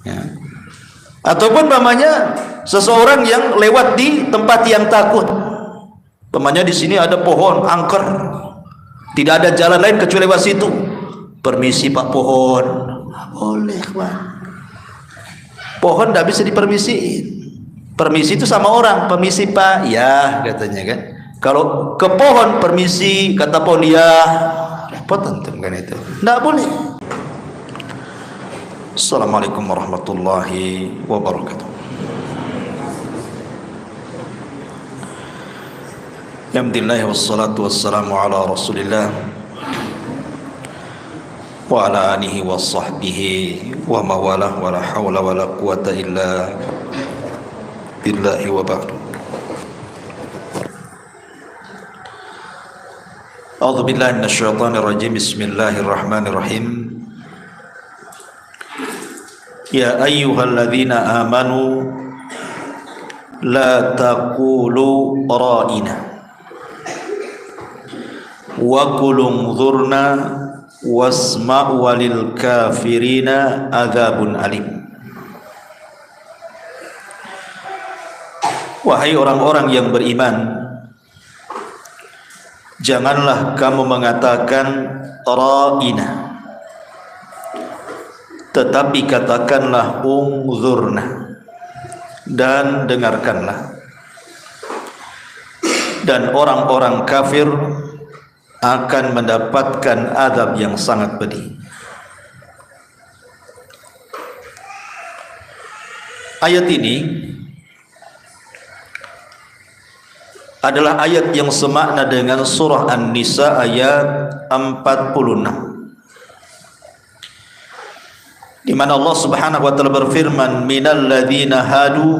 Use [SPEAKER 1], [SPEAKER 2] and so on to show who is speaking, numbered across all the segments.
[SPEAKER 1] Ya. Ataupun namanya seseorang yang lewat di tempat yang takut. Namanya di sini ada pohon angker, tidak ada jalan lain kecuali lewat situ. Permisi Pak pohon, boleh Pak. Pohon tidak bisa dipermisiin. Permisi itu sama orang, permisi Pak, ya katanya kan. Kalau ke pohon permisi, kata pohon ya, repot tentu kan itu. Tidak boleh. Assalamualaikum warahmatullahi wabarakatuh. Alhamdulillah wassalatu wassalamu ala Rasulillah wa ala alihi wa sahbihi wa mawalah wa la hawla wa la quwata illa billahi wa ba'du. A'udzu billahi minasyaitonir rajim. Bismillahirrahmanirrahim. Ya ayyuhalladzina amanu la taqulu ra'ina wa qul unzurna wasma'u walil kafirina adzabun alim. Wahai orang-orang yang beriman, janganlah kamu mengatakan ra'ina, tetapi katakanlah unzurna, dan dengarkanlah. Dan orang-orang kafir akan mendapatkan azab yang sangat pedih. Ayat ini adalah ayat yang semakna dengan surah An-Nisa ayat 46, di mana Allah Subhanahu wa taala berfirman, minal ladzina hadu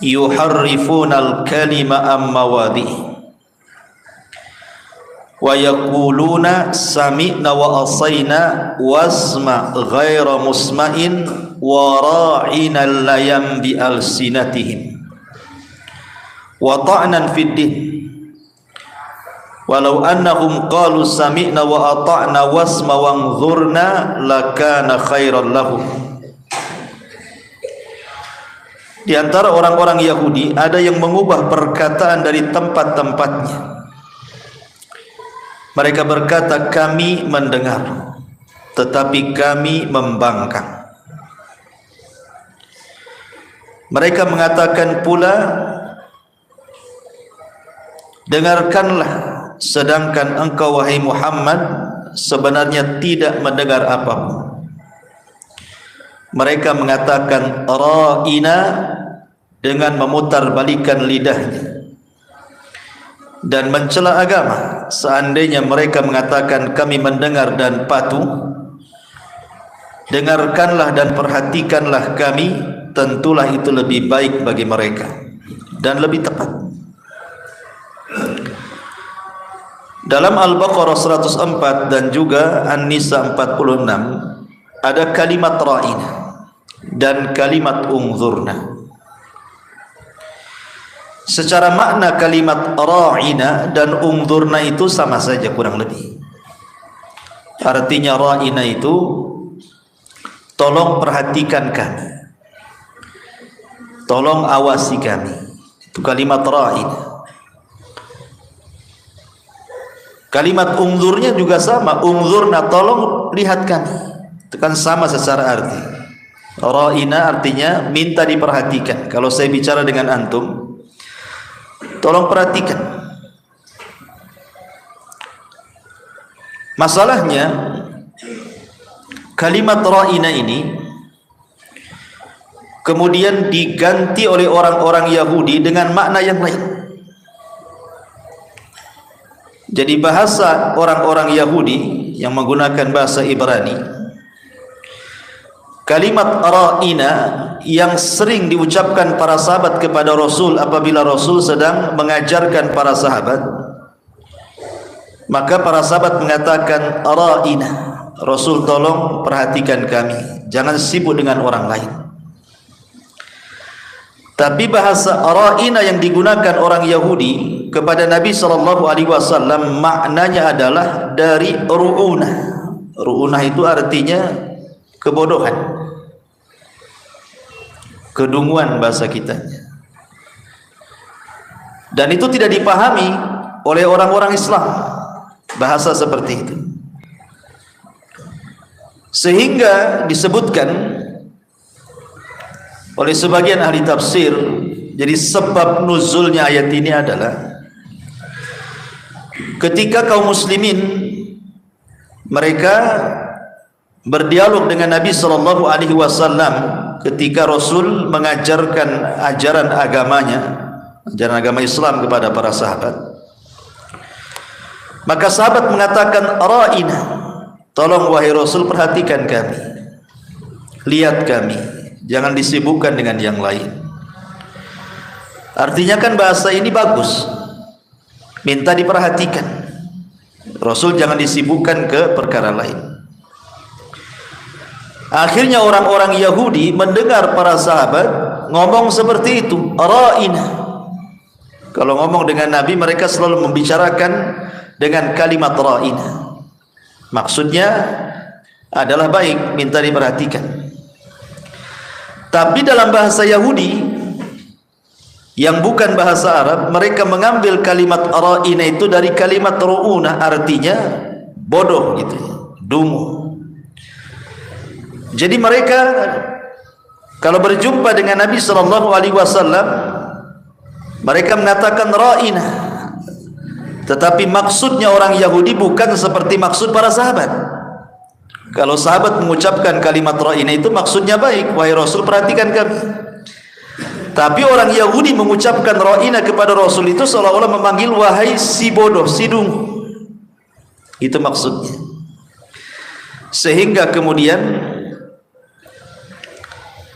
[SPEAKER 1] yuharrifunal kalima am mawadhi'i wa yaquluna sami'na wa asayna wasma' ghaira musma'in wa ra'ina layam bi alsinatihim wa ta'nan fid din walau annahum qalu sami'na wa ata'na wasma wanzurna lakana khairan lahum. Di antara orang-orang Yahudi ada yang mengubah perkataan dari tempat-tempatnya. Mereka berkata, kami mendengar tetapi kami membangkang. Mereka mengatakan pula, dengarkanlah, sedangkan engkau wahai Muhammad sebenarnya tidak mendengar apapun. Mereka mengatakan ra'ina dengan memutarbalikkan lidahnya dan mencela agama. Seandainya mereka mengatakan kami mendengar dan patuh, dengarkanlah dan perhatikanlah kami, tentulah itu lebih baik bagi mereka dan lebih tepat. Dalam Al-Baqarah 104 dan juga An-Nisa 46 ada kalimat ra'ina dan kalimat unzurna. Secara makna kalimat ra'ina dan unzurna itu sama saja kurang lebih. Artinya ra'ina itu tolong perhatikan kami, tolong awasi kami. Itu kalimat ra'ina. Kalimat unzurnya juga sama, unzurna tolong lihat kami. Itu kan sama secara arti. Ra'ina artinya minta diperhatikan. Kalau saya bicara dengan antum, tolong perhatikan. Masalahnya kalimat ra'ina ini kemudian diganti oleh orang-orang Yahudi dengan makna yang lain. Jadi bahasa orang-orang Yahudi yang menggunakan bahasa Ibrani, kalimat ra'ina yang sering diucapkan para sahabat kepada Rasul apabila Rasul sedang mengajarkan para sahabat, maka para sahabat mengatakan ra'ina, Rasul tolong perhatikan kami, jangan sibuk dengan orang lain. Tapi bahasa ra'ina yang digunakan orang Yahudi kepada Nabi SAW maknanya adalah dari ru'unah. Ru'unah itu artinya kebodohan. kedunguan bahasa kita. Dan itu tidak dipahami oleh orang-orang Islam, bahasa seperti itu. Sehingga disebutkan oleh sebagian ahli tafsir, jadi sebab nuzulnya ayat ini adalah ketika kaum muslimin mereka berdialog dengan Nabi sallallahu alaihi wasallam ketika Rasul mengajarkan ajaran agamanya, ajaran agama Islam kepada para sahabat. Maka sahabat mengatakan, ra'ina, tolong wahai Rasul perhatikan kami, lihat kami, jangan disibukkan dengan yang lain. Artinya kan bahasa ini bagus, minta diperhatikan. Rasul jangan disibukkan ke perkara lain. Akhirnya orang-orang Yahudi mendengar para sahabat ngomong seperti itu, ra'ina. Kalau ngomong dengan Nabi, mereka selalu membicarakan dengan kalimat ra'ina. Maksudnya adalah baik, minta diperhatikan. Tapi dalam bahasa Yahudi yang bukan bahasa Arab, mereka mengambil kalimat ra'ina itu dari kalimat ru'una, artinya bodoh gitu, dungu. Jadi mereka kalau berjumpa dengan Nabi sallallahu alaihi wasallam, mereka mengatakan ra'ina, tetapi maksudnya orang Yahudi bukan seperti maksud para sahabat. Kalau sahabat mengucapkan kalimat ra'ina itu maksudnya baik, wahai Rasul perhatikan kami. Tapi orang Yahudi mengucapkan ra'ina kepada Rasul itu seolah-olah memanggil wahai si bodoh, si dungu. Itu maksudnya. Sehingga kemudian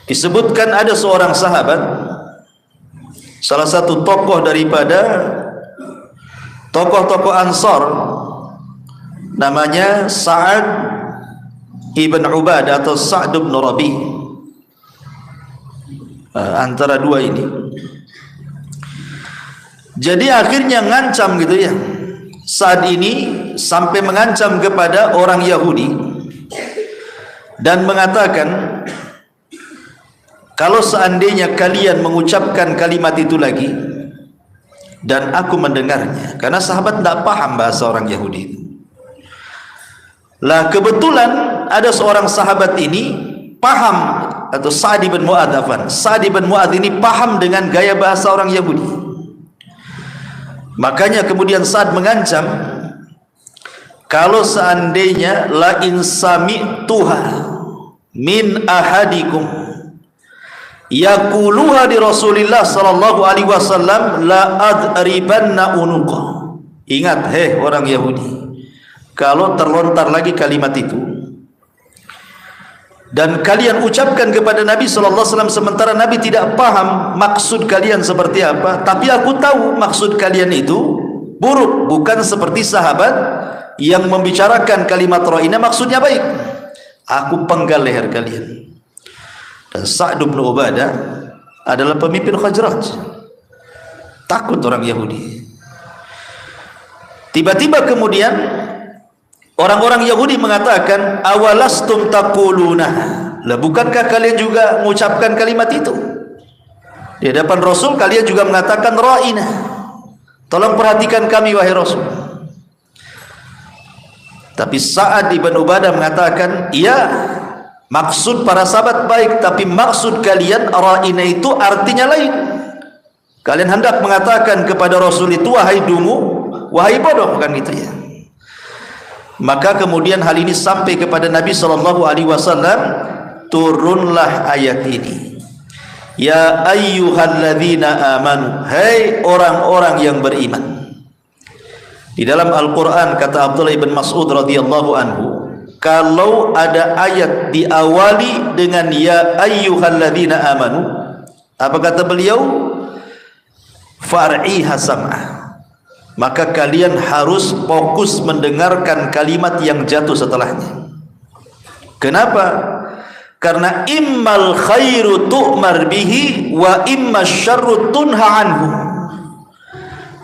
[SPEAKER 1] disebutkan ada seorang sahabat, salah satu tokoh daripada tokoh-tokoh Ansar, namanya Sa'ad ibn Ubadah atau Sa'd ibn Rabi, antara dua ini. Jadi akhirnya ngancam gitu ya, Sa'ad ini sampai mengancam kepada orang Yahudi dan mengatakan, kalau seandainya kalian mengucapkan kalimat itu lagi dan aku mendengarnya, karena sahabat tidak paham bahasa orang Yahudi. Lah kebetulan ada seorang sahabat ini paham, atau Sa'd bin Mu'adz, Sa'd bin Mu'adz ini paham dengan gaya bahasa orang Yahudi. Makanya kemudian Sa'd mengancam, kalau seandainya la in sami'tuha min ahadikum yaquluha di Rasulillah sallallahu alaihi wasallam la adribanna unuqa. Ingat orang Yahudi, kalau terlontar lagi kalimat itu dan kalian ucapkan kepada Nabi sallallahu alaihi wasallam sementara Nabi tidak paham maksud kalian seperti apa, tapi aku tahu maksud kalian itu buruk, bukan seperti sahabat yang membicarakan kalimat ra'ina maksudnya baik, aku penggal leher kalian. Dan Sa'd bin Ubadah adalah pemimpin Khazraj, takut orang Yahudi. Tiba-tiba kemudian orang-orang Yahudi mengatakan, awalastum taquluna, lah bukankah kalian juga mengucapkan kalimat itu di hadapan Rasul? Kalian juga mengatakan ra'ina, tolong perhatikan kami wahai Rasul. Tapi Sa'ad bin Ubadah mengatakan, iya, maksud para sahabat baik, tapi maksud kalian ra'ina itu artinya lain. Kalian hendak mengatakan kepada Rasul itu wahai dungu, wahai bodoh, bukan gitu ya. Maka kemudian hal ini sampai kepada Nabi sallallahu alaihi wasallam, turunlah ayat ini. Ya ayyuhalladzina amanu, hai orang-orang yang beriman. Di dalam Al-Qur'an kata Abdullah bin Mas'ud radhiyallahu anhu, kalau ada ayat diawali dengan ya ayyuhalladzina amanu, apa kata beliau? Far'iha sam'ah, maka kalian harus fokus mendengarkan kalimat yang jatuh setelahnya. Kenapa? Karena immal khairu tu'mar bihi wa imma syarru tunha anhu.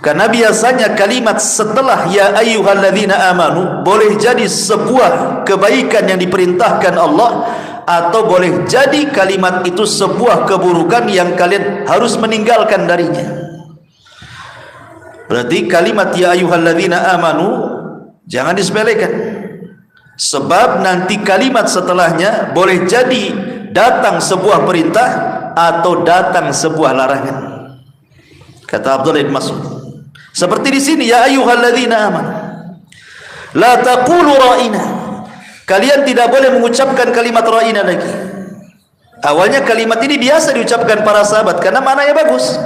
[SPEAKER 1] Karena biasanya kalimat setelah ya ayyuhalladzina amanu boleh jadi sebuah kebaikan yang diperintahkan Allah atau boleh jadi kalimat itu sebuah keburukan yang kalian harus meninggalkan darinya. Berarti kalimat ya ayyuhalladzina amanu jangan disepelekan, sebab nanti kalimat setelahnya boleh jadi datang sebuah perintah atau datang sebuah larangan. Kata Abdullah bin Mas'ud, seperti di sini ya ayyuhalladzina amanu la taqulu ra'ina, kalian tidak boleh mengucapkan kalimat ra'ina lagi. Awalnya kalimat ini biasa diucapkan para sahabat karena maknanya bagus.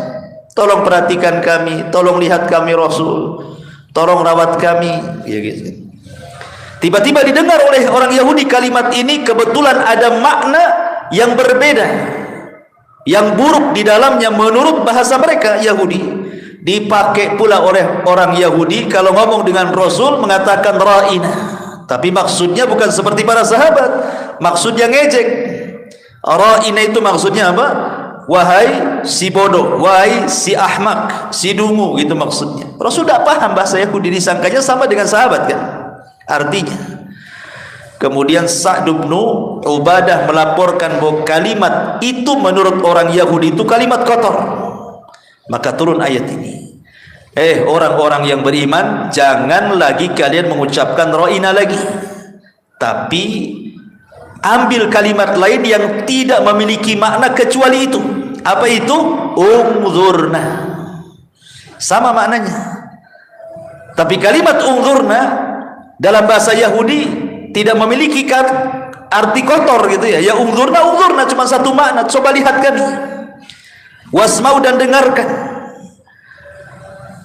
[SPEAKER 1] Tolong perhatikan kami, tolong lihat kami Rasul, tolong rawat kami, ya gitu. Tiba-tiba didengar oleh orang Yahudi kalimat ini, kebetulan ada makna yang berbeda, yang buruk di dalamnya menurut bahasa mereka Yahudi. Dipakai pula oleh orang Yahudi kalau ngomong dengan Rasul mengatakan ra'ina, tapi maksudnya bukan seperti para sahabat, maksudnya ngejek. Ra'ina itu maksudnya apa? Wahai si bodoh, wahai si ahmak, si dungu, gitu maksudnya. Rasul tidak paham bahasa Yahudi, disangkanya sama dengan sahabat kan artinya. Kemudian Sa'd bin Ubadah melaporkan bahwa kalimat itu menurut orang Yahudi itu kalimat kotor. Maka turun ayat ini, orang-orang yang beriman, jangan lagi kalian mengucapkan ra'ina lagi, tapi ambil kalimat lain yang tidak memiliki makna kecuali itu. Apa itu? Unzurna, sama maknanya. Tapi kalimat unzurna dalam bahasa Yahudi tidak memiliki arti kotor gitu ya. Ya unzurna, unzurna cuma satu makna, coba lihat kami. Wasma'u, dan dengarkan.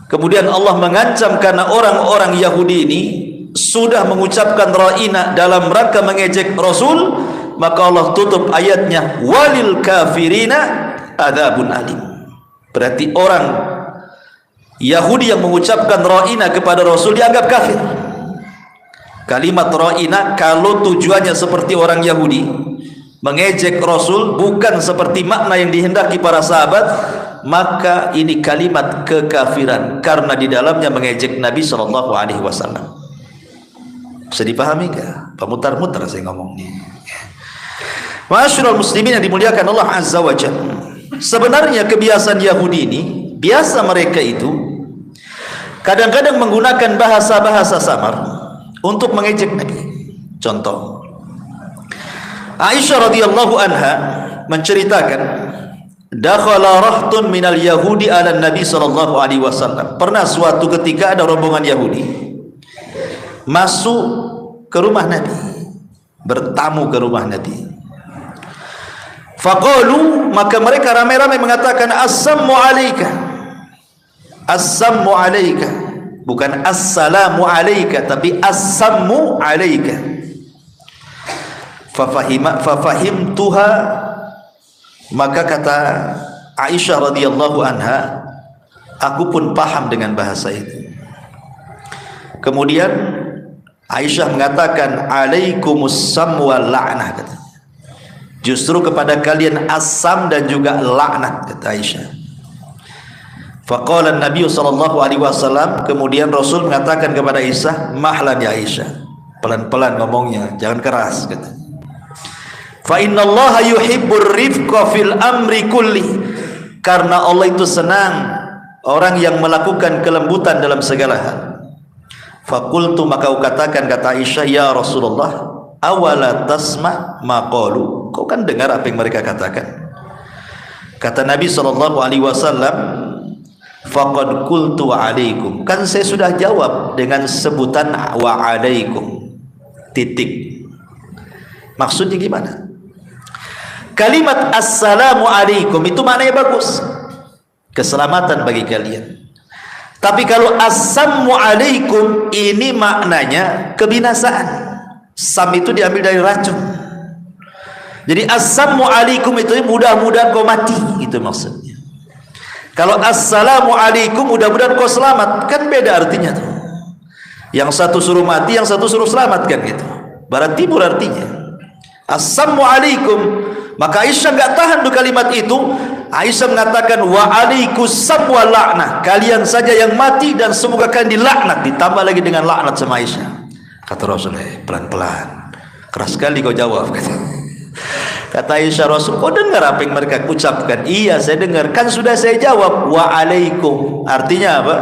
[SPEAKER 1] Kemudian Allah mengancam karena orang-orang Yahudi ini sudah mengucapkan ra'ina dalam rangka mengejek Rasul, maka Allah tutup ayatnya walil kafirina adzabun alim. Berarti orang Yahudi yang mengucapkan ra'ina kepada Rasul dianggap kafir. Kalimat ra'ina kalau tujuannya seperti orang Yahudi mengejek Rasul, bukan seperti makna yang dihendaki para sahabat, maka ini kalimat kekafiran karena di dalamnya mengejek Nabi SAW. Bisa dipahami enggak? Pemutar-mutar saya ngomongnya. Ma'asyiral muslimin yang dimuliakan Allah Azza wa Jalla, sebenarnya kebiasaan Yahudi ini, biasa mereka itu kadang-kadang menggunakan bahasa-bahasa samar untuk mengejek Nabi. Contoh, Aisyah radhiyallahu anha menceritakan, dakhala rahtun minal yahudi ala Nabi sallallahu alaihi wasallam. Pernah suatu ketika ada rombongan Yahudi masuk ke rumah Nabi, bertamu ke rumah Nabi. Faqalu, maka mereka ramai-ramai mengatakan assalamu alayka. Assalamu alayka, bukan assalamu alayka, tapi assalamu alayka. Fafahimtuha, maka kata Aisyah radhiyallahu anha, aku pun paham dengan bahasa itu. Kemudian Aisyah mengatakan alaikumussamu wal la'nah, kata, justru kepada kalian asam dan juga laknat, kata Aisyah. Faqala Nabi sallallahu alaihi wasallam, kemudian Rasul mengatakan kepada Aisyah, mahlan ya Aisyah, pelan-pelan ngomongnya, jangan keras, kata. Fa innallaha yuhibbur rifqa fil amri kulli, karena Allah itu senang orang yang melakukan kelembutan dalam segala hal. Faqultu, maka aku katakan, kata Aisyah, ya Rasulullah, awala tasma ma qalu, kau kan dengar apa yang mereka katakan. Kata Nabi sallallahu alaihi wasallam, faqad qultu alaikum, kan saya sudah jawab dengan sebutan wa alaikum, titik. Maksudnya gimana? Kalimat assalamu alaikum itu maknanya bagus, keselamatan bagi kalian. Tapi kalau assalamu alaikum ini maknanya kebinasaan. Sam itu diambil dari racun. Jadi assalamu alaikum itu mudah-mudahan kau mati, itu maksudnya. Kalau assalamu alaikum mudah-mudahan kau selamat, kan beda artinya tuh. Yang satu suruh mati, yang satu suruh selamat, kan gitu. Barat timur artinya. Assalamu alaikum. Maka Aisyah enggak tahan tuh kalimat itu. Aisyah mengatakan wa alaikussam wa la'nah, kalian saja yang mati dan semoga kalian dilaknat. Ditambah lagi dengan laknat sama Aisyah. Kata Rasulullah, pelan-pelan, keras sekali kau jawab, kata. Kata Aisyah, Rasul, kau dengar apa yang mereka ucapkan? Iya, saya dengar. Kan sudah saya jawab, wa alaikum. Artinya apa?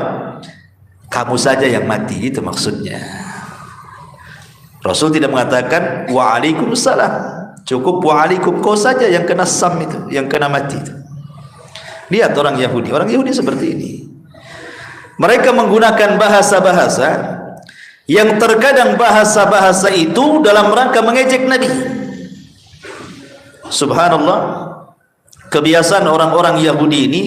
[SPEAKER 1] Kamu saja yang mati, itu maksudnya. Rasul tidak mengatakan wa alaikumussalam. Cukup wa alaikum, kau saja yang kena sam itu, yang kena mati itu. Lihat orang Yahudi seperti ini. Mereka menggunakan bahasa-bahasa yang terkadang bahasa-bahasa itu dalam rangka mengejek Nabi. Subhanallah, kebiasaan orang-orang Yahudi ini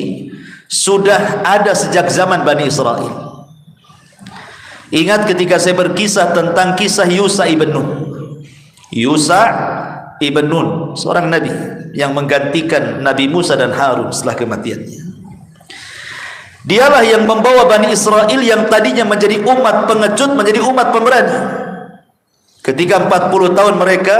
[SPEAKER 1] sudah ada sejak zaman Bani Israel. Ingat ketika saya berkisah tentang kisah Yusa ibn Nun. Yusa ibn Nun, seorang nabi yang menggantikan Nabi Musa dan Harun setelah kematiannya. Dialah yang membawa Bani Israel yang tadinya menjadi umat pengecut menjadi umat pemberani. Ketika 40 tahun mereka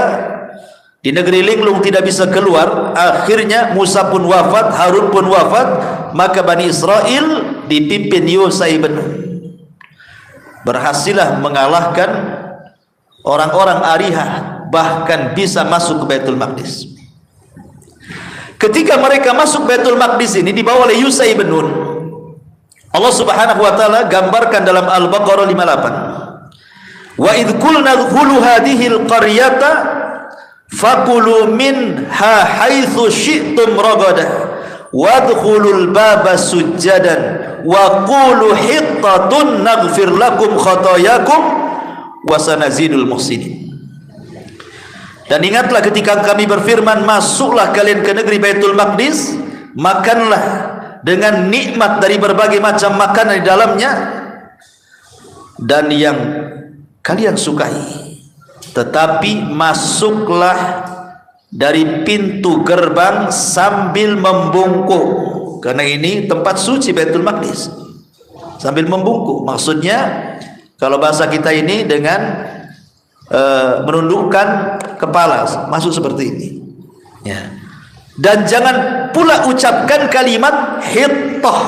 [SPEAKER 1] di negeri linglung tidak bisa keluar, akhirnya Musa pun wafat, Harun pun wafat, maka Bani Israel dipimpin Yusa ibn Nun berhasillah mengalahkan orang-orang Arihah, bahkan bisa masuk ke Baitul Maqdis. Ketika mereka masuk Baitul Maqdis ini dibawa oleh Yusa ibn Nun, Allah Subhanahu wa taala gambarkan dalam Al-Baqarah 58. Wa idh qulna dkhulu hadhihi al-qaryata faqulu minha haitsu syi'tum ragadah wadkhulul baba sujjadan wa qulu hittatun naghfir lakum khatayakum wa sanazidul muhsinin. Dan ingatlah ketika kami berfirman, masuklah kalian ke negeri Baitul Maqdis, makanlah dengan nikmat dari berbagai macam makanan di dalamnya dan yang kalian sukai, tetapi masuklah dari pintu gerbang sambil membungkuk, karena ini tempat suci Baitul Maqdis. Sambil membungkuk maksudnya kalau bahasa kita ini dengan menundukkan kepala, masuk seperti ini ya. Dan jangan pula ucapkan kalimat hittah.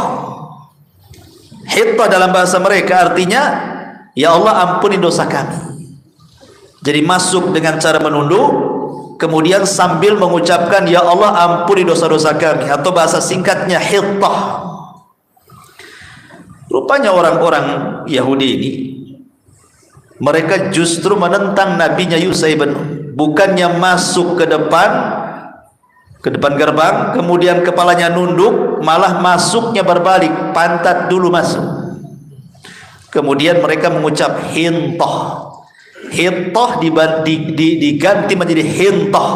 [SPEAKER 1] Hittah dalam bahasa mereka artinya ya Allah ampuni dosa kami. Jadi masuk dengan cara menunduk, kemudian sambil mengucapkan ya Allah ampuni dosa-dosa kami, atau bahasa singkatnya hittah. Rupanya orang-orang Yahudi ini mereka justru menentang nabinya Yusa ibn Nun. Bukannya masuk ke depan gerbang kemudian kepalanya nunduk, malah masuknya berbalik, pantat dulu masuk. Kemudian mereka mengucap hintah. Hintah diganti menjadi hintah.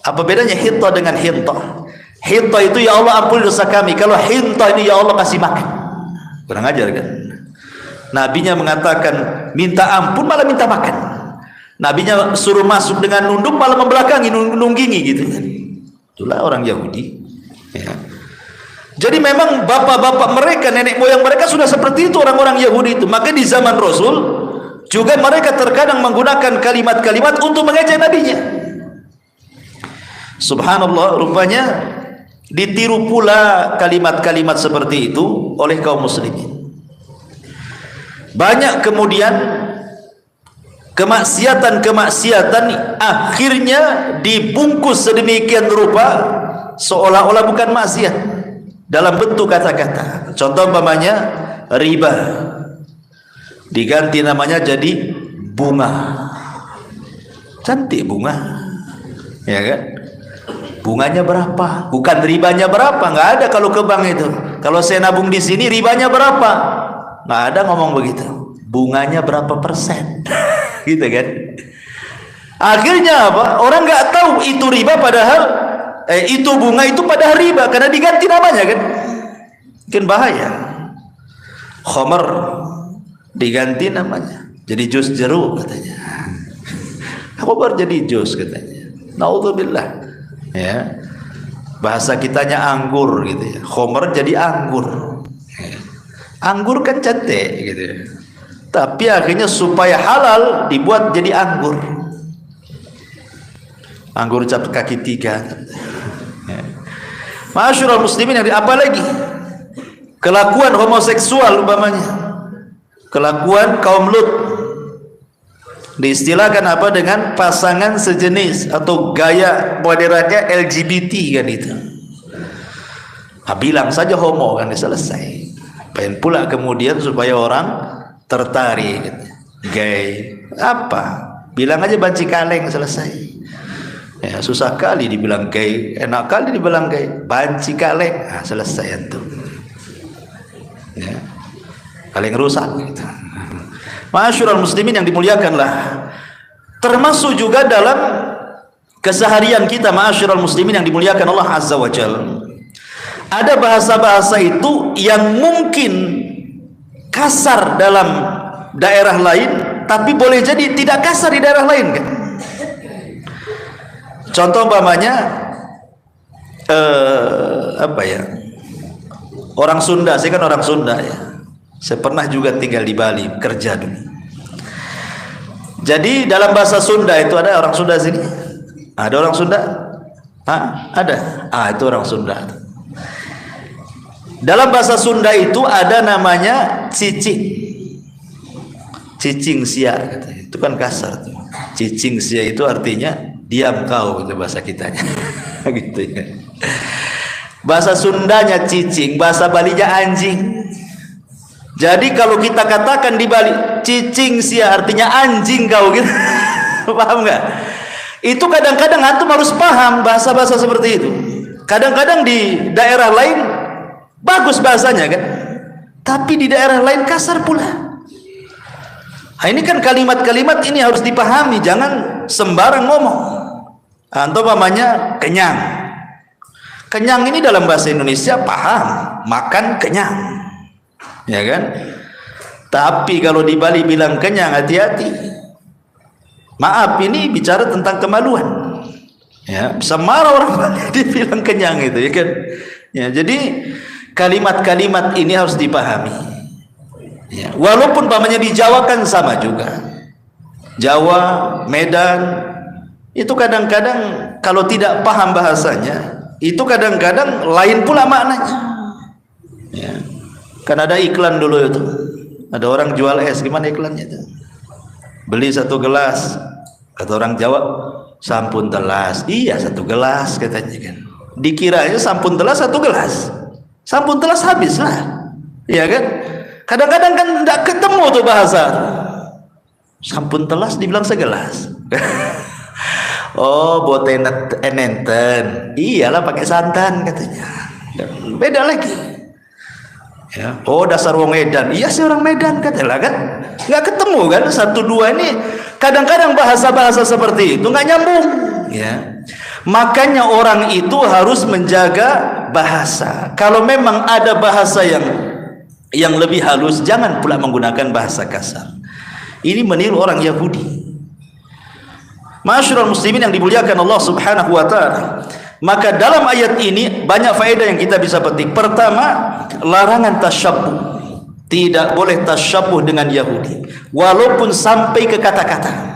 [SPEAKER 1] Apa bedanya hintah dengan hintah? Hintah itu ya Allah ampuni dosa kami. Kalau hintah ini ya Allah kasih makan. Kurang ajar kan? Nabinya mengatakan minta ampun malah minta makan. Nabinya suruh masuk dengan nunduk malah membelakangi, nunggingi gitu kan. Itulah orang Yahudi ya. Jadi memang bapak-bapak mereka, nenek moyang mereka sudah seperti itu orang-orang Yahudi itu. Maka di zaman Rasul juga mereka terkadang menggunakan kalimat-kalimat untuk mengejek nabinya. Subhanallah, rupanya ditiru pula kalimat-kalimat seperti itu oleh kaum muslimin. Banyak kemudian kemaksiatan akhirnya dibungkus sedemikian rupa seolah-olah bukan maksiat dalam bentuk kata-kata. Contoh umpamanya riba diganti namanya jadi bunga. Cantik bunga, ya kan? Bunganya berapa? Bukan ribanya berapa, nggak ada kalau ke bank itu. Kalau saya nabung di sini ribanya berapa? Nggak ada ngomong begitu. Bunganya berapa persen? Gitu kan? Akhirnya apa? Orang nggak tahu itu riba padahal itu bunga itu padahal riba karena diganti namanya kan? Mungkin bahaya. Khamar diganti namanya jadi jus jeruk katanya. Khamar jadi jus katanya. Naudzubillah. Ya. Bahasa kitanya anggur gitu ya. Khamar jadi anggur. Anggur kan cantik gitu ya. Tapi akhirnya supaya halal dibuat jadi anggur. Anggur cap kaki 3. Ya. Ma'asyiral muslimin, apa lagi? Kelakuan homoseksual umpamanya. Kelakuan kaum Lut. Diistilahkan apa dengan pasangan sejenis atau gaya modernnya LGBT kan itu. Nah, bilang saja homo kan selesai. Pengen pula kemudian supaya orang tertarik gitu. Gay apa? Bilang aja banci kaleng selesai. Ya, susah kali dibilang gay, enak kali dibilang gay, banci kaleng, nah, selesai itu. Ya. Kaleng rusak gitu. Ma'asyiral muslimin yang dimuliakanlah, termasuk juga dalam keseharian kita ma'asyiral muslimin yang dimuliakan Allah Azza wa Jalla, ada bahasa-bahasa itu yang mungkin kasar dalam daerah lain, tapi boleh jadi tidak kasar di daerah lain kan. Contoh umpamanya apa ya, orang Sunda, saya kan orang Sunda ya, saya pernah juga tinggal di Bali kerja dulu. Jadi dalam bahasa Sunda itu ada orang Sunda sini, ada orang Sunda, ada, itu orang Sunda. Dalam bahasa Sunda itu ada namanya cicing, cicing sia, itu kan kasar. Cicing sia itu artinya diam kau, itu bahasa kitanya, gitu ya. Bahasa Sundanya cicing, bahasa Balinya anjing. Jadi kalau kita katakan di Bali cicing sia artinya anjing kau gitu. Paham nggak? Itu kadang-kadang antum harus paham bahasa-bahasa seperti itu. Kadang-kadang di daerah lain bagus bahasanya kan, tapi di daerah lain kasar pula. Nah, ini kan kalimat-kalimat ini harus dipahami, jangan sembarang ngomong. Antum namanya kenyang. Kenyang ini dalam bahasa Indonesia paham, makan kenyang. Ya kan? Tapi kalau di Bali bilang kenyang, hati-hati. Maaf, ini bicara tentang kemaluan. Ya, bisa marah orang Bali dibilang kenyang itu, ya kan? Ya, jadi kalimat-kalimat ini harus dipahami. Ya, walaupun pamannya di Jawa kan sama juga. Jawa, Medan, itu kadang-kadang kalau tidak paham bahasanya, itu kadang-kadang lain pula maknanya. Ya. Kan ada iklan dulu itu, ada orang jual es, gimana iklannya itu? Beli 1 gelas, kata orang Jawa, sampun telas. Iya 1 gelas katanya kan. Dikiranya sampun telas 1 gelas, sampun telas habis lah, iya kan? Kadang-kadang kan tidak ketemu tuh bahasa. Sampun telas dibilang segelas. Oh, botenet enenten, iyalah pakai santan katanya. Beda lagi. Ya. Oh, dasar wong Medan, iya sih orang Medan katanya kan, nggak ketemu kan 1-2 ini. Kadang-kadang bahasa-bahasa seperti itu nggak nyambung. Ya, makanya orang itu harus menjaga bahasa. Kalau memang ada bahasa yang lebih halus, jangan pula menggunakan bahasa kasar. Ini meniru orang Yahudi. Ma'asyiral muslimin yang dimuliakan Allah Subhanahu wa taala, maka dalam ayat ini banyak faedah yang kita bisa petik. Pertama, larangan tasyabbuh. Tidak boleh tasyabbuh dengan Yahudi, walaupun sampai ke kata-kata.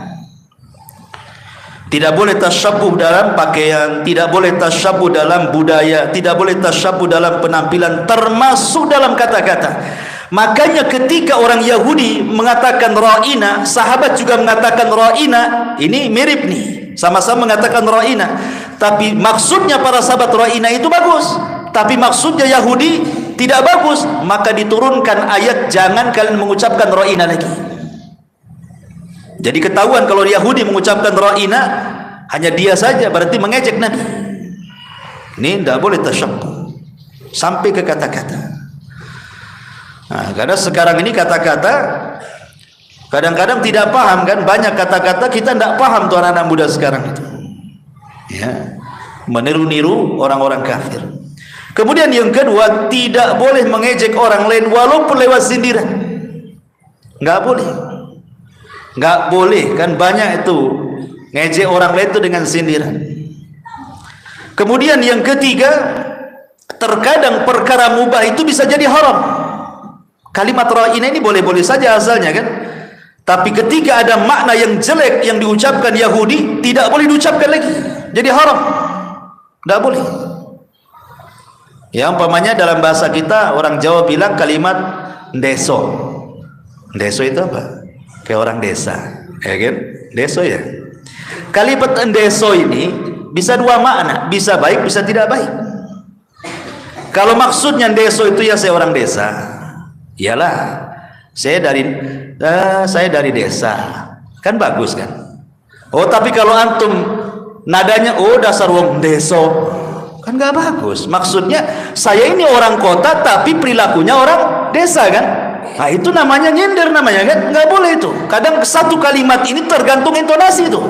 [SPEAKER 1] Tidak boleh tasyabbuh dalam pakaian, tidak boleh tasyabbuh dalam budaya, tidak boleh tasyabbuh dalam penampilan, termasuk dalam kata-kata. Makanya ketika orang Yahudi mengatakan ra'ina, sahabat juga mengatakan ra'ina. Ini mirip nih, sama-sama mengatakan ra'ina, tapi maksudnya para sahabat ra'ina itu bagus, tapi maksudnya Yahudi tidak bagus. Maka diturunkan ayat, jangan kalian mengucapkan ra'ina lagi. Jadi ketahuan kalau Yahudi mengucapkan ra'ina, hanya dia saja, berarti mengejek Nabi. Ini tidak boleh tasyabbuh sampai ke kata-kata. Nah, karena sekarang ini kata-kata kadang-kadang tidak paham kan, banyak kata-kata kita tidak paham tuh anak-anak muda sekarang itu. Ya, meniru-niru orang-orang kafir. Kemudian yang kedua, tidak boleh mengejek orang lain walaupun lewat sindiran. Nggak boleh. Nggak boleh, kan banyak itu ngejek orang lain itu dengan sindiran. Kemudian yang ketiga, terkadang perkara mubah itu bisa jadi haram. Kalimat ra'ina ini boleh-boleh saja asalnya kan, tapi ketika ada makna yang jelek yang diucapkan Yahudi, tidak boleh diucapkan lagi, jadi haram, tidak boleh. Ya, umpamanya dalam bahasa kita orang Jawa bilang kalimat deso. Deso itu apa? Kayak orang desa. ya kan? Deso ya. Kalimat deso ini bisa dua makna, bisa baik, bisa tidak baik. Kalau maksudnya deso itu ya saya orang desa, iyalah saya dari desa, kan bagus kan? Oh tapi kalau antum nadanya dasar wong deso, kan nggak bagus. Maksudnya saya ini orang kota tapi perilakunya orang desa kan? Nah itu namanya nyindir namanya kan? Nggak boleh itu. Kadang satu kalimat ini tergantung intonasi itu.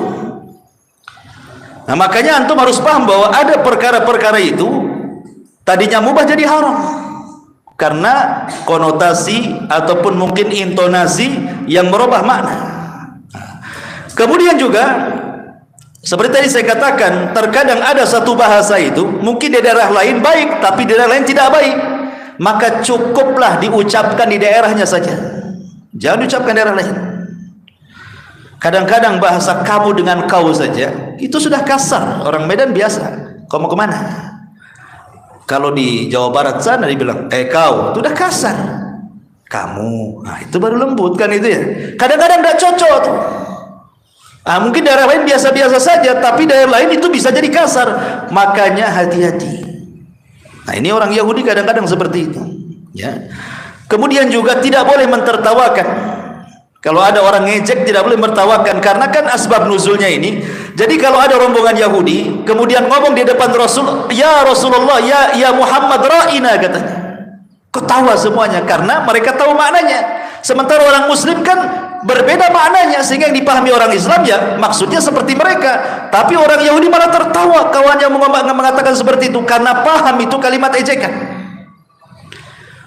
[SPEAKER 1] Nah makanya antum harus paham bahwa ada perkara-perkara itu tadinya mubah jadi haram karena konotasi ataupun mungkin intonasi yang merubah makna. Kemudian juga seperti tadi saya katakan, terkadang ada satu bahasa itu mungkin di daerah lain baik tapi di daerah lain tidak baik, maka cukuplah diucapkan di daerahnya saja, jangan diucapkan di daerah lain. Kadang-kadang bahasa kamu dengan kau saja itu sudah kasar. Orang Medan biasa, kau mau kemana? Kalau di Jawa Barat sana dibilang kau, itu udah kasar. Kamu, nah itu baru lembut kan itu ya. Kadang-kadang tidak cocok tuh. Mungkin daerah lain biasa-biasa saja, tapi daerah lain itu bisa jadi kasar. Makanya hati-hati. Nah ini orang Yahudi kadang-kadang seperti itu ya. Kemudian juga tidak boleh mentertawakan. Kalau ada orang ngejek tidak boleh mentertawakan, karena kan asbab nuzulnya ini. Jadi kalau ada rombongan Yahudi kemudian ngomong di depan Rasul, ya Rasulullah, ya Muhammad ra'ina, katanya, ketawa semuanya karena mereka tahu maknanya. Sementara orang Muslim kan berbeda maknanya, sehingga yang dipahami orang Islam ya maksudnya seperti mereka, tapi orang Yahudi malah tertawa kawannya mengatakan seperti itu karena paham itu kalimat ejekan.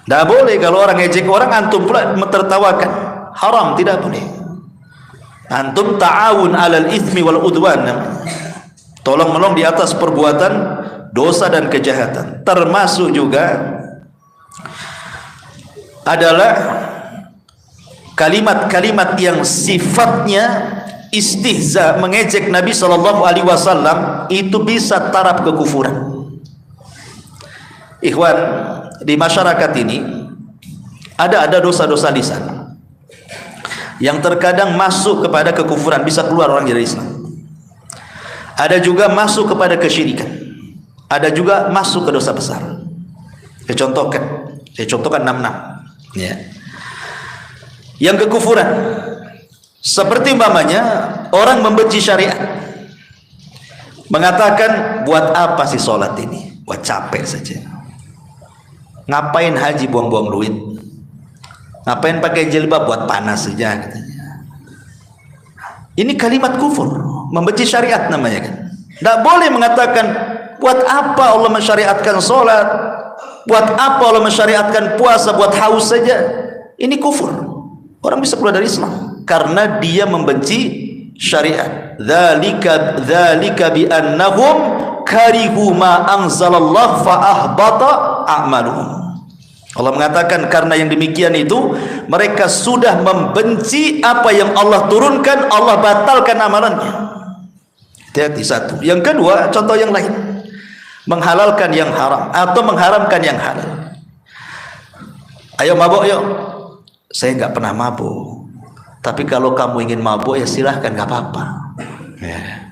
[SPEAKER 1] Tidak boleh kalau orang ejek orang antum pula mentertawakan, haram, tidak boleh. Antum ta'awun 'alal itsmi wal udwan, tolong menolong di atas perbuatan dosa dan kejahatan. Termasuk juga adalah kalimat-kalimat yang sifatnya istihza, mengejek Nabi SAW, itu bisa taraf kekufuran. Ikhwan, di masyarakat ini ada dosa-dosa lisan yang terkadang masuk kepada kekufuran, bisa keluar orang dari Islam. Ada juga masuk kepada kesyirikan, ada juga masuk ke dosa besar. Saya contohkan 6 ya. Yang kekufuran seperti umpamanya orang membenci syariat, mengatakan buat apa sih sholat ini, buat capek saja, ngapain haji buang-buang duit, ngapain pakai jilbab, buat panas saja, katanya. Ini kalimat kufur, membenci syariat namanya kan. Tidak boleh mengatakan buat apa Allah mensyariatkan sholat, buat apa Allah mensyariatkan puasa, buat haus saja. Ini kufur. Orang bisa keluar dari Islam karena dia membenci syariat. Dzalika bi annahum karihu ma anzalallah fa ahbata a'maluhum. Allah mengatakan karena yang demikian itu mereka sudah membenci apa yang Allah turunkan, Allah batalkan amalannya. Hati-hati satu. Yang kedua, contoh yang lain, menghalalkan yang haram atau mengharamkan yang halal. Ayo mabuk yuk. Saya nggak pernah mabuk, tapi kalau kamu ingin mabuk ya silahkan, nggak apa-apa ya.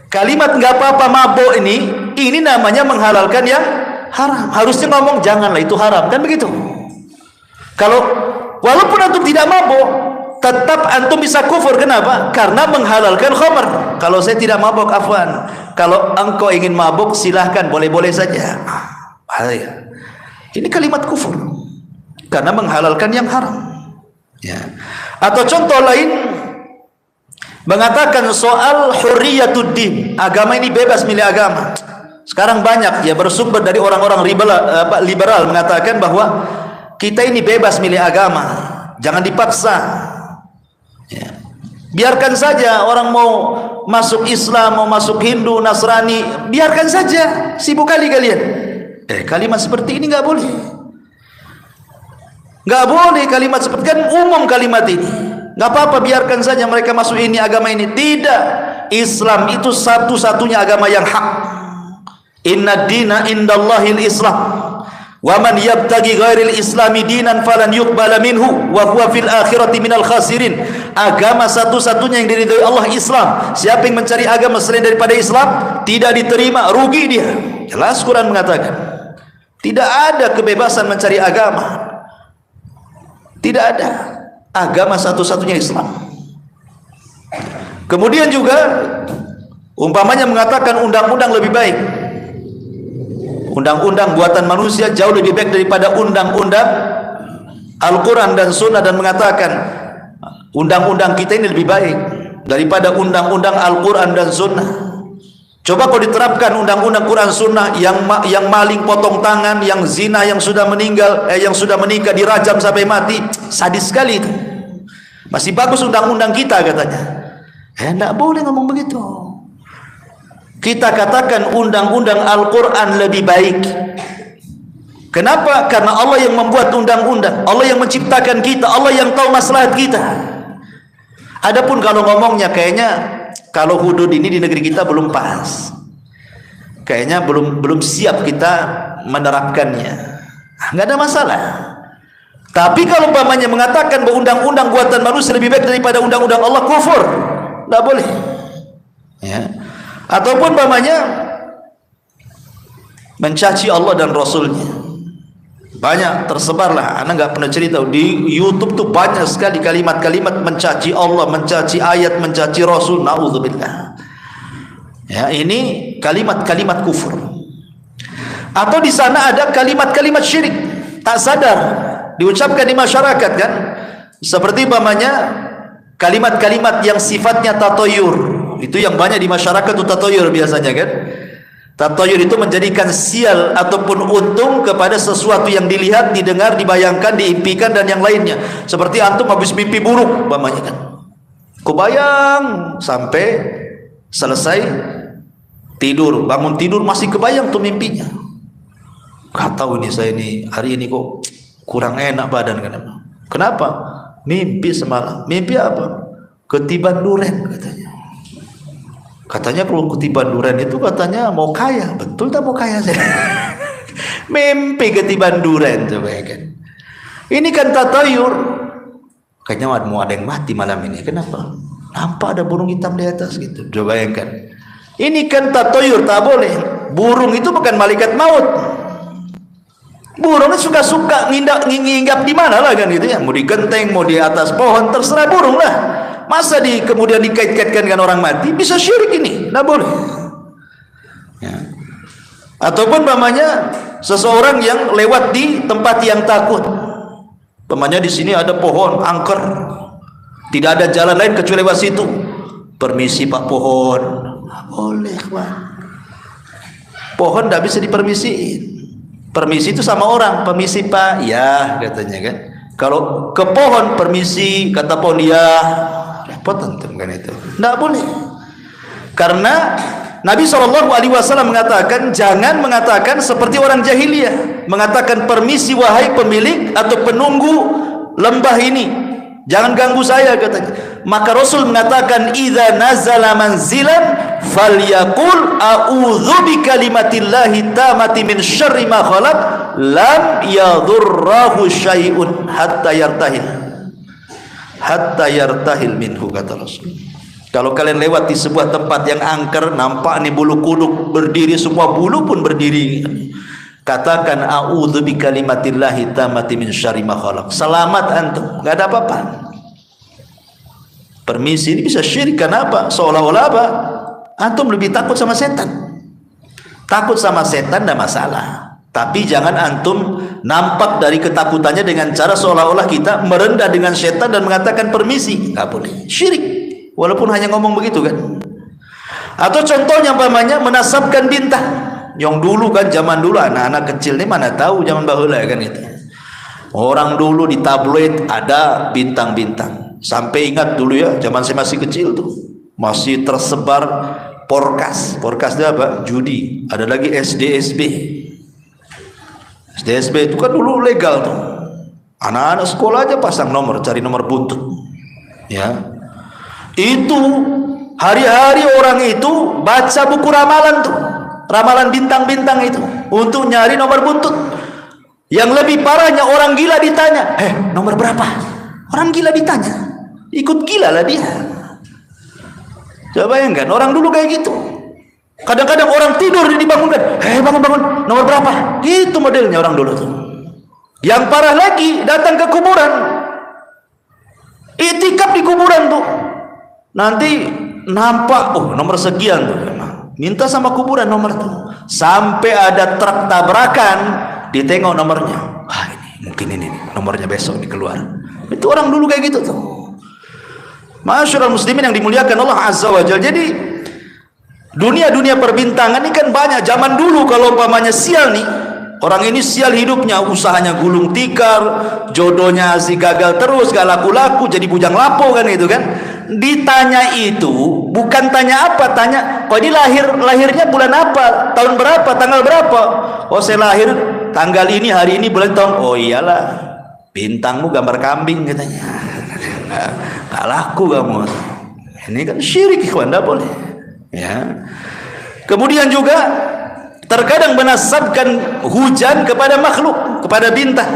[SPEAKER 1] Kalimat nggak apa-apa mabuk ini namanya menghalalkan yang haram. Harusnya ngomong janganlah itu haram, kan begitu. Kalau walaupun antum tidak mabuk, tetap antum bisa kufur. Kenapa? Karena menghalalkan khamr. Kalau saya tidak mabuk, afwan, kalau engkau ingin mabuk silahkan, boleh-boleh saja. Ini kalimat kufur karena menghalalkan yang haram ya. Atau contoh lain, mengatakan soal hurriyatuddin, agama ini bebas milih agama. Sekarang banyak ya bersumber dari orang-orang liberal mengatakan bahwa kita ini bebas milih agama, jangan dipaksa ya. Biarkan saja orang mau masuk Islam, mau masuk Hindu, Nasrani, biarkan saja, sibuk kali kalian. Kalimat seperti ini nggak boleh. Nggak boleh kalimat seperti, kan umum kalimat ini. Nggak apa-apa, biarkan saja mereka masuk ini agama ini. Tidak, Islam itu satu-satunya agama yang hak. Inna dina indallahil Islam. Wa man yabtaghi ghairil islami dinan falan yuqbala minhu wa huwa fil akhirati minal khasirin. Agama satu-satunya yang diridhoi Allah Islam. Siapa yang mencari agama selain daripada Islam, tidak diterima, rugi dia. Jelas Quran mengatakan, tidak ada kebebasan mencari agama. Tidak ada. Agama satu-satunya Islam. Kemudian juga umpamanya mengatakan undang-undang lebih baik. Undang-undang buatan manusia jauh lebih baik daripada undang-undang Al-Quran dan Sunnah, dan mengatakan undang-undang kita ini lebih baik daripada undang-undang Al-Quran dan Sunnah. Coba kalau diterapkan undang-undang Quran Sunnah, yang maling potong tangan, yang zina yang sudah meninggal, yang sudah menikah dirajam sampai mati, sadis sekali itu. Masih bagus undang-undang kita katanya. Tidak boleh ngomong begitu. Kita katakan undang-undang Al-Quran lebih baik. Kenapa? Karena Allah yang membuat undang-undang, Allah yang menciptakan kita, Allah yang tahu maslahat kita. Adapun kalau ngomongnya kayaknya kalau hudud ini di negeri kita belum pas, kayaknya belum siap kita menerapkannya, nggak ada masalah. Tapi kalau umpamanya mengatakan bahwa undang-undang buatan manusia lebih baik daripada undang-undang Allah, kufur, nggak boleh. Ya. Ataupun umpamanya mencaci Allah dan Rasulnya, banyak tersebarlah. Anak nggak pernah cerita di YouTube tuh banyak sekali kalimat-kalimat mencaci Allah, mencaci ayat, mencaci Rasul. Naudzubillah. Ya, ini kalimat-kalimat kufur. Atau di sana ada kalimat-kalimat syirik, tak sadar diucapkan di masyarakat kan? Seperti umpamanya kalimat-kalimat yang sifatnya tatoyur. Itu yang banyak di masyarakat itu tatoyur biasanya kan. Tatoyur itu menjadikan sial ataupun untung kepada sesuatu yang dilihat, didengar, dibayangkan, diimpikan dan yang lainnya. Seperti antum habis mimpi buruk umpamanya kan. Kebayang sampai selesai tidur, bangun tidur masih kebayang tuh mimpinya. Gak tahu ini saya ini hari ini kok kurang enak badan kan. Kenapa? Mimpi semalam. Mimpi apa? Ketiban duren katanya. Katanya kalau ketiban duren itu katanya mau kaya. Betul tak mau kaya saya? Mimpi ketiban duren coba ya kan. Ini kan tatayur. Kayaknya mau ada yang mati malam ini. Kenapa? Nampak ada burung hitam di atas gitu. Coba ya kan. Ini kan tatayur, tak boleh. Burung itu bukan malaikat maut. Burung suka-suka nginggap di mana lah kan gitu ya. Mau di genteng, mau di atas pohon, terserah burung lah. Masa kemudian dikait-kaitkan dengan orang mati, bisa syirik ini, tidak boleh. Ya. Ataupun namanya seseorang yang lewat di tempat yang takut. Namanya di sini ada pohon angker, tidak ada jalan lain kecuali lewat situ. Permisi Pak pohon, boleh Pak. Pohon tidak bisa dipermisiin. Permisi itu sama orang, permisi Pak, ya katanya kan. Kalau ke pohon permisi, kata pohon ya. Repot tentu kan itu. Tidak boleh. Karena Nabi SAW mengatakan jangan mengatakan seperti orang jahiliyah, mengatakan permisi wahai pemilik atau penunggu lembah ini, jangan ganggu saya katanya. Maka Rasul mengatakan idza nazala manzilan falyaqul a'udzu bikalimatillahi tammati min syarri ma khalaq lam yadurruhu syai'un hatta yartahil minhu, kata Rasul. Kalau kalian lewat di sebuah tempat yang angker, nampak nih bulu kuduk berdiri, semua bulu pun berdiri, katakan a'udzu bikalimatillahi tammati min syarri ma khalaq. Selamat antum, enggak ada apa-apa. Permisi ini bisa syirik. Kenapa? Seolah-olah apa? Antum lebih takut sama setan. Takut sama setan tidak masalah, tapi jangan antum nampak dari ketakutannya dengan cara seolah-olah kita merendah dengan setan dan mengatakan permisi. Nggak boleh, syirik. Walaupun hanya ngomong begitu kan. Atau contohnya umpamanya menasabkan bintang. Yang dulu kan, zaman dulu anak-anak kecil ini mana tahu zaman baheula kan itu. Orang dulu di tabloid ada bintang-bintang. Sampai ingat dulu ya, zaman saya masih kecil tuh masih tersebar porkas. Porkas itu apa? Judi. Ada lagi SDSB. SDSB itu kan dulu legal tuh. Anak-anak sekolah aja pasang nomor, cari nomor buntut. Ya. Itu hari-hari orang itu baca buku ramalan tuh. Ramalan bintang-bintang itu untuk nyari nomor buntut. Yang lebih parahnya orang gila ditanya, nomor berapa? Orang gila ditanya, ikut gila lah dia. Coba bayangkan, orang dulu kayak gitu. Kadang-kadang orang tidur dibangunkan, bangun, nomor berapa? Itu modelnya orang dulu tuh. Yang parah lagi, datang ke kuburan, itikaf di kuburan tuh. Nanti nampak, nomor sekian tuh. Minta sama kuburan nomor tuh. Sampai ada truk tabrakan, ditengok nomornya. Ini mungkin ini nomornya besok nih keluar. Itu orang dulu kayak gitu tuh. Masyaallah muslimin yang dimuliakan Allah Azza wa Jalla. Jadi dunia perbintangan ini kan banyak. Zaman dulu kalau umpamanya sial nih, orang ini sial hidupnya, usahanya gulung tikar, jodohnya si gagal terus, gak laku-laku, jadi bujang lapo kan itu kan. Ditanya itu bukan tanya apa, tanya kok ini lahirnya bulan apa, tahun berapa, tanggal berapa. Saya lahir tanggal ini, hari ini, bulan, tahun. Iyalah, bintangmu gambar kambing katanya. Nggak laku kamu. Ini kan syirik, ikhwan, tidak boleh ya. Kemudian juga terkadang menasabkan hujan kepada makhluk, kepada bintang.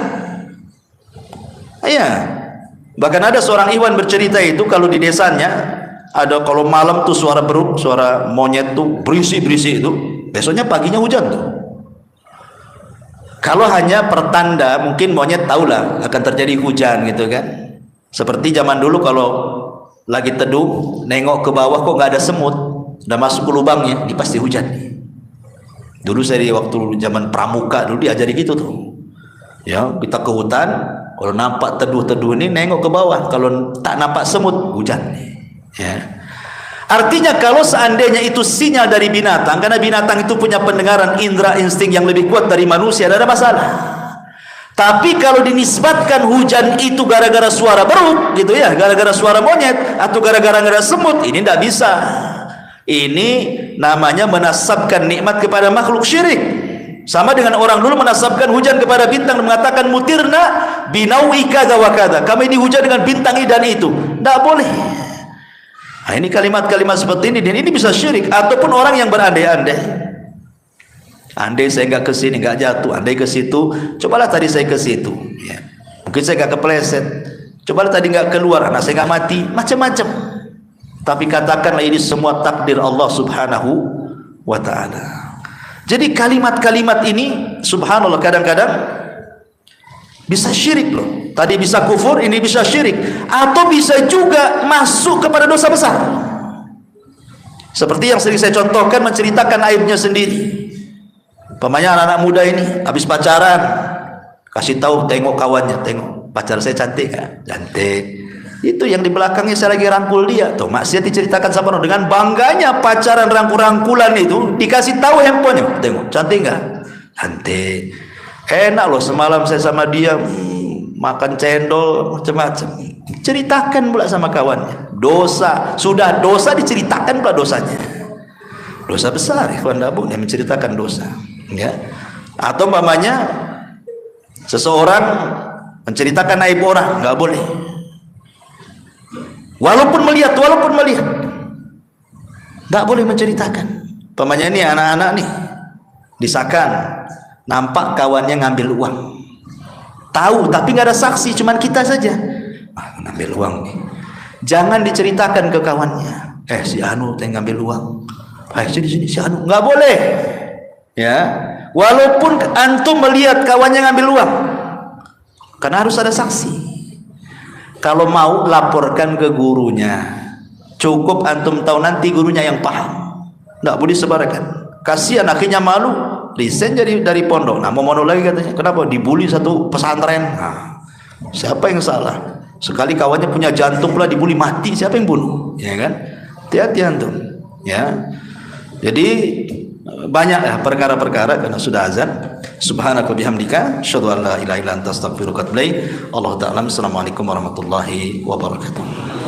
[SPEAKER 1] Bahkan ada seorang ikhwan bercerita itu, kalau di desanya ada, kalau malam tuh suara beruk, suara monyet tuh berisi itu, besoknya paginya hujan tuh. Kalau hanya pertanda, mungkin monyet tahulah akan terjadi hujan gitu kan. Seperti zaman dulu kalau lagi teduh, nengok ke bawah kok nggak ada semut, udah masuk ke lubangnya, ini pasti hujan. Dulu saya di waktu zaman pramuka dulu diajari gitu tuh. Ya, kita ke hutan, kalau nampak teduh-teduh ini nengok ke bawah, kalau tak nampak semut hujan. Ya. Artinya kalau seandainya itu sinyal dari binatang, karena binatang itu punya pendengaran indera insting yang lebih kuat dari manusia, tidak ada masalah. Tapi kalau dinisbatkan hujan itu gara-gara suara beruk gitu ya, gara-gara suara monyet atau gara-gara semut, ini tidak bisa. Ini namanya menasabkan nikmat kepada makhluk, syirik. Sama dengan orang dulu menasabkan hujan kepada bintang dan mengatakan mutirna binawi kada wa kada, kami dihujan dengan bintang ini dan itu. Tidak boleh. Nah, ini kalimat-kalimat seperti ini, dan ini bisa syirik. Ataupun orang yang berandai-andai, andai saya nggak ke sini nggak jatuh, andai ke situ, cobalah tadi saya ke situ, ya. Mungkin saya nggak kepleset, cobalah tadi nggak keluar, anak saya nggak mati, macam-macam. Tapi katakanlah ini semua takdir Allah Subhanahu wa Ta'ala. Jadi kalimat-kalimat ini subhanallah kadang-kadang bisa syirik loh. Tadi bisa kufur, ini bisa syirik. Atau bisa juga masuk kepada dosa besar. Seperti yang sering saya contohkan, menceritakan aibnya sendiri. Pemanya anak-anak muda ini habis pacaran, kasih tahu, tengok kawannya, tengok pacar saya cantik kan? Cantik. Itu yang di belakangnya saya lagi rangkul dia. Tuh maksiat diceritakan sama orang, dengan bangganya pacaran rangkul-rangkulan itu dikasih tahu handphonenya. Tengok, cantik nggak? Cantik. Enak loh, semalam saya sama dia makan cendol macam-macam. Ceritakan pula sama kawannya. Dosa, sudah dosa diceritakan pula dosanya. Dosa besar, ikhwan dabung yang menceritakan dosa. Ya. Atau mamanya seseorang menceritakan aib orang, nggak boleh. Walaupun melihat, tidak boleh menceritakan. Pemanya ini anak-anak nih disakan, nampak kawannya ngambil uang, tahu tapi nggak ada saksi, cuman kita saja. Ngambil uang nih, jangan diceritakan ke kawannya. Si Anu teh ngambil uang. Sini si Anu, nggak boleh. Ya, walaupun antum melihat kawannya ngambil uang, karena harus ada saksi. Kalau mau laporkan ke gurunya, cukup antum tahu nanti gurunya yang paham, tidak boleh sebarkan. Kasihan akhirnya malu, resign dari pondok. Nah, mau lagi katanya, kenapa dibully satu pesantren? Nah, siapa yang salah? Sekali kawannya punya jantung pula dibully mati, siapa yang bunuh? Ya kan? Hati-hati antum. Ya, jadi banyak ya perkara-perkara karena sudah azan. Subhanaka bihamdika asyhadu an la ilaha illa anta astaghfiruka wa atubu ilaik. Allah ta'ala. Assalamualaikum warahmatullahi wabarakatuh.